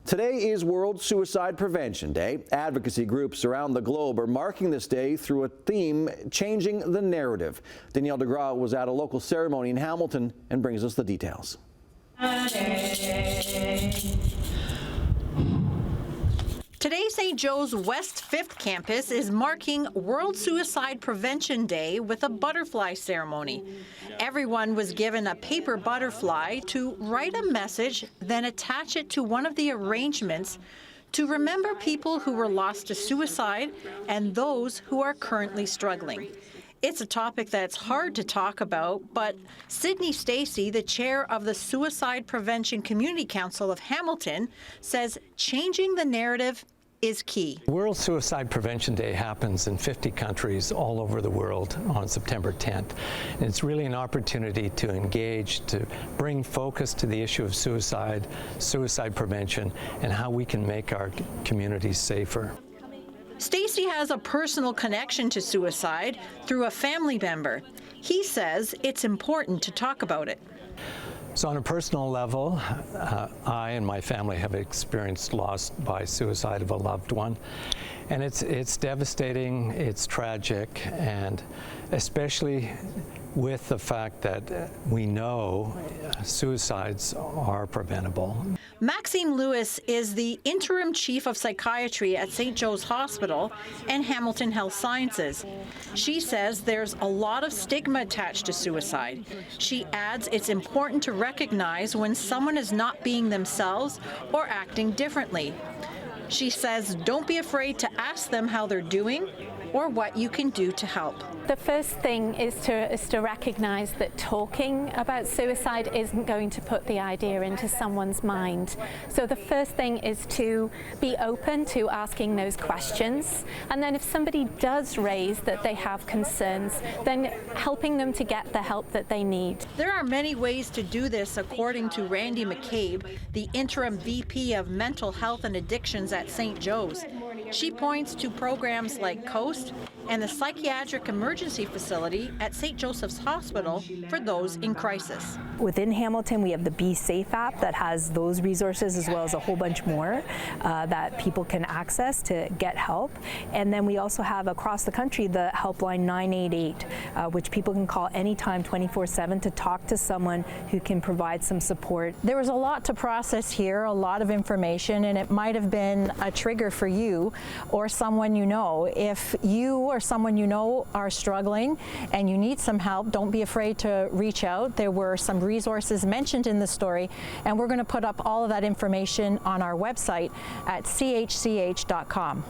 Today is World Suicide Prevention Day. Advocacy groups around the globe are marking this day through a theme, changing the narrative. Danielle DeGraw was at a local ceremony in Hamilton and brings us the details. Today, St. Joe's West 5th campus is marking World Suicide Prevention Day with a butterfly ceremony. Everyone was given a paper butterfly to write a message, then attach it to one of the arrangements to remember people who were lost to suicide and those who are currently struggling. It's a topic that's hard to talk about, but Sydney Stacey, the chair of the Suicide Prevention Community Council of Hamilton, says changing the narrative is key. World Suicide Prevention Day happens in 50 countries all over the world on September 10th. And it's really an opportunity to engage, to bring focus to the issue of suicide, suicide prevention, and how we can make our communities safer. Stacey has a personal connection to suicide through a family member. He says it's important to talk about it. So on a personal level, I and my family have experienced loss by suicide of a loved one. And it's devastating, it's tragic, and especially with the fact that we know suicides are preventable. Maxine Lewis is the interim chief of psychiatry at St. Joe's Hospital and Hamilton Health Sciences. She says there's a lot of stigma attached to suicide. She adds it's important to recognize when someone is not being themselves or acting differently. She says don't be afraid to ask them how they're doing or what you can do to help. The first thing is to recognize that talking about suicide isn't going to put the idea into someone's mind. So the first thing is to be open to asking those questions. And then if somebody does raise that they have concerns, then helping them to get the help that they need. There are many ways to do this, according to Randy McCabe, the interim VP of Mental Health and Addictions at St. Joe's. She points to programs like COAST and the Psychiatric Emergency Facility at St. Joseph's Hospital for those in crisis. Within Hamilton, we have the Be Safe app that has those resources as well as a whole bunch more that people can access to get help. And then we also have across the country the helpline 988, which people can call anytime 24/7 to talk to someone who can provide some support. There was a lot to process here, a lot of information, and it might have been a trigger for you or someone you know. If you or someone you know are struggling and you need some help, don't be afraid to reach out. There were some resources mentioned in the story, and we're going to put up all of that information on our website at chch.com.